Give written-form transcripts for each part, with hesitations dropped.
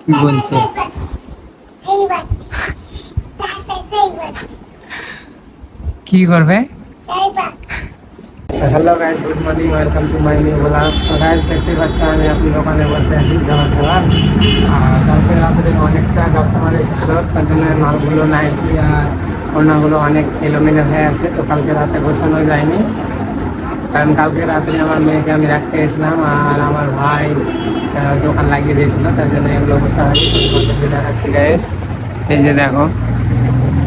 কি বলছে? কি করবে? Hello guys, good morning, welcome to my new blog. তো গাইস দেখতে পাচ্ছ আমি আপনি দোকানে বসে আছি খাবার খাবার। আর কালকে রাত্রে অনেকটা কাস্টমার এসেছিল, তার জন্য মালগুলো নাইটি আর ওনাগুলো অনেক এলোমেলো হয়ে আছে। তো কালকে রাতে গোছানো যায়নি, কারণ কালকে রাত্রে আমার মেয়েকে আমি রাখতে গেছিলাম আর আমার ভাই দোকান লাগিয়ে দিয়েছিল, তার জন্য এগুলো গোছা হয়নি। দেখাচ্ছি গাইস, এই যে দেখো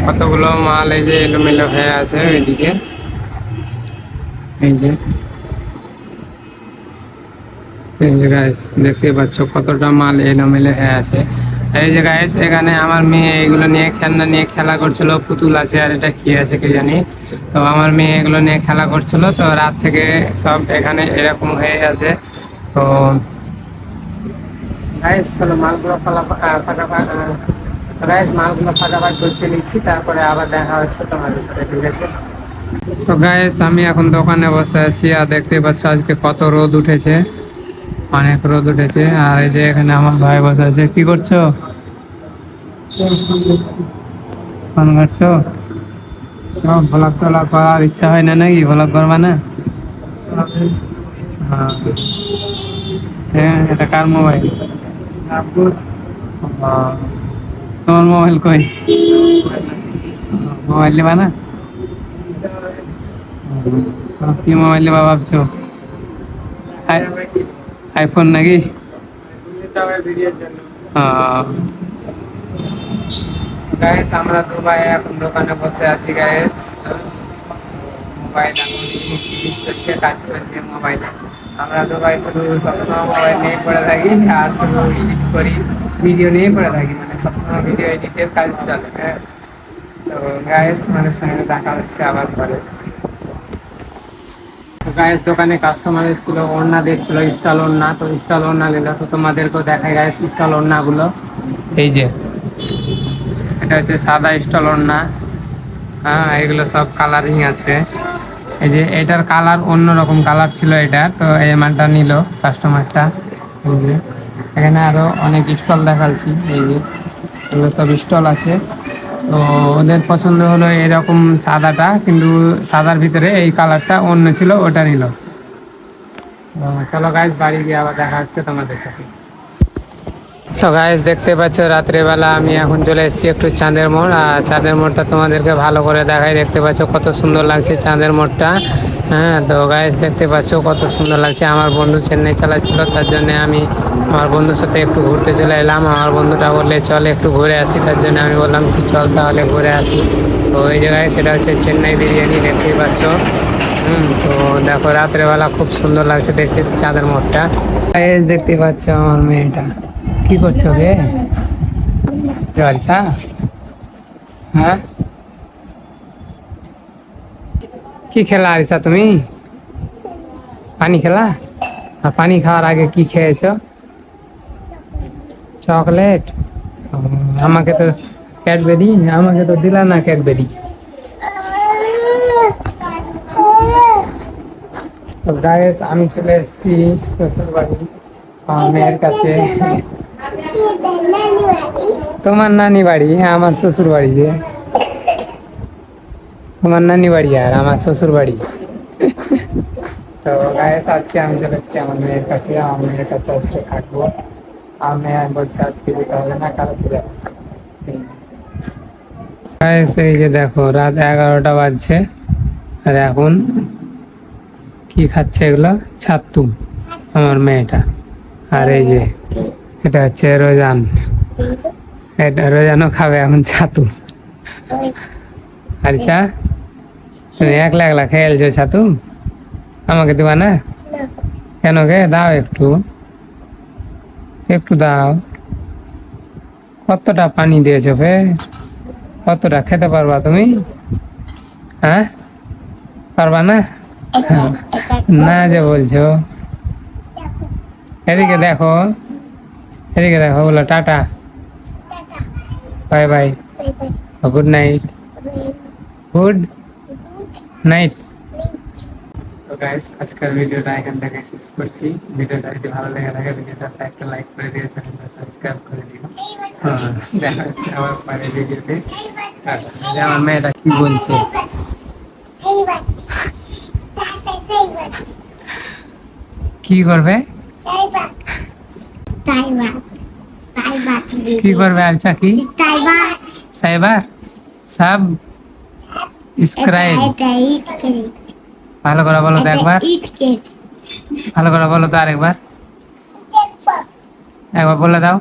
কতগুলো মাল এই যে এলোমেলো হয়ে আছে ওইদিকে। এই যে গাইস দেখতে পাচ্ছ কতটা মাল এলোমেলো হয়ে আছে। এই যে গাইস এখানে আমার মেয়ে এগুলো নিয়ে খেলনা নিয়ে খেলা করছিল, পুতুল আছে আর এটা কি আছে কে জানি। তো আমার মেয়ে এগুলো নিয়ে খেলা করছিল, তো রাত থেকে সব এখানে এরকম হয়ে আছে। তো গাইস চলো মালগুলো ফাটাফাট গাইস মালগুলো ফাটাফাট গুছিয়ে নিচ্ছি, তারপরে আবার দেখা হচ্ছে তোমাদের সাথে, ঠিক আছে? তো গাইস আমি এখন দোকানে বসে আছি আর দেখতে পাচ্ছ আজকে কত রোদ উঠেছে, অনেক রোদ উঠেছে। আর এই যে এখানে আমার ভাই বসে আছে। কি করছো? ফোন করছো? ব্লগ টলগ করার ইচ্ছা হয় না নাকি? ব্লগ করবা না? হ্যাঁ। হ্যাঁ, এটা কার মোবাইল? তোমার মোবাইল কই? মোবাইল নিবা না? কি মোবাইল নিবা ভাবছো? আইফোন নাকি? গাইস আমরা দুবাই এখন দোকানে বসে আছি গাইস। মোবাইল এখন চলছে, কাজ চলছে মোবাইলে। আমরা দুবাই শুধু সবসময় মোবাইল নিয়ে পড়ে থাকি আর শুধু এডিট করি, ভিডিও নিয়ে পড়ে থাকি, মানে সবসময় ভিডিও এডিটের কাজ চলে। হ্যাঁ, তো গাইস তোমাদের সঙ্গে দেখা হচ্ছে আবার পরে। তো গাইস দোকানে কাস্টমার এসেছিল, ওড়না দেখছিল, স্টল ওড়না। তো স্টল ওড়না নিল, তো তোমাদেরকেও দেখাই গাইস স্টল ওড়নাগুলো। এই যে এটা হচ্ছে সাদা স্টল ওড়না। হ্যাঁ, এগুলো সব কালারিং আছে। এই যে এটার কালার অন্যরকম কালার ছিল এটা, তো এই মালটা নিল কাস্টমারটা। এই যে এখানে আরো অনেক স্টল দেখাচ্ছি, এই যে এগুলো সব স্টল আছে। তো ওদের পছন্দ হলো এরকম সাদাটা, কিন্তু সাদার ভিতরে এই কালারটা অন্য ছিল, ওটা নিল। চলো গাইস বাড়ি গিয়ে আবার দেখা হচ্ছে তোমাদের সাথে। তো গাইস দেখতে পাচ্ছ রাত্রেবেলা আমি এখন চলে এসেছি একটু চাঁদের মোড়। আর চাঁদের মোড়টা তোমাদেরকে ভালো করে দেখাই। দেখতে পাচ্ছ কত সুন্দর লাগছে চাঁদের মোড়টা। হ্যাঁ, তো গাইস দেখতে পাচ্ছ কত সুন্দর লাগছে। আমার বন্ধু চেন্নাই চালাচ্ছিল, তার জন্য আমি আমার বন্ধুর সাথে একটু ঘুরতে চলে এলাম। আমার বন্ধুটা বললে চল একটু ঘুরে আসি, তার জন্য আমি বললাম কি চল তাহলে ঘুরে আসি। তো এই জায়গায় সেটা হচ্ছে চেন্নাই বিরিয়ানি, দেখতেই পাচ্ছ। তো দেখো রাত্রেবেলা খুব সুন্দর লাগছে দেখছি চাঁদের মোড়টা। গাইস দেখতে পাচ্ছ আমার মেয়েটা কি করছো গে? জলসা? হ্যাঁ, কি খেলা আরিসা তুমি? পানি খেলা? আর পানি খাওয়ার আগে কি খেয়েছো? চকলেট? আমাকে তো ক্যাডবেরি, আমাকে তো দিলা না ক্যাডবেরি। তো গাইস আমি চলে এসেছি শ্বশুর বাড়ি আমার মেয়ের কাছে। তোমার নানি বাড়ি? আমার শ্বশুর বাড়ি। যে তোমার নানি বাড়ি আর আমার শ্বশুর বাড়ি। তো গাইস আজকে আমি চলে এসেছি আমার মেয়ের কাছে, আমার মেয়ের কাছে আজকে থাকবো। আমার মেয়ে বলছে আজকে যেতে হবে না, কালকে যাবো। গাইস এই যে দেখো রাত 11টা বাজছে আর এখন কি খাচ্ছে এগুলো? ছাতু আমার মেয়েটা। আর এই যে এটা হচ্ছে রোজান, এটা রোজানও খাবে এখন ছাতু। আচ্ছা তুমি একলা একলা খেলছো ছাতু, আমাকে দেবা না? কেন গে? দাও একটু, একটু দাও। কতটা পানি দিয়েছো বে? কতটা খেতে পারবা তুমি? হ্যাঁ, পারবা না? না যে বলছো। এদিকে দেখো, এদিকে দেখো, বলো tata, bye bye, good night, good night. তো গাইস আজকের ভিডিওটা এখান থেকে শেষ করছি। ভিডিওটা যদি ভালো লেগে থাকে ভিডিওটা একটা লাইক করে দিয়ে চ্যানেলটা সাবস্ক্রাইব করে দিও। হ্যাঁ, দেখা হচ্ছে আবার পরের ভিডিওতে। যে আমার মেয়েটা কি বলছে, কি করবে, কি করবে আচ্ছা কি সাইবার সাব স্ক্রাইব, ভালো করে বলো তো একবার, ভালো করে বলো তো আরেকবার, একবার বলে দাও।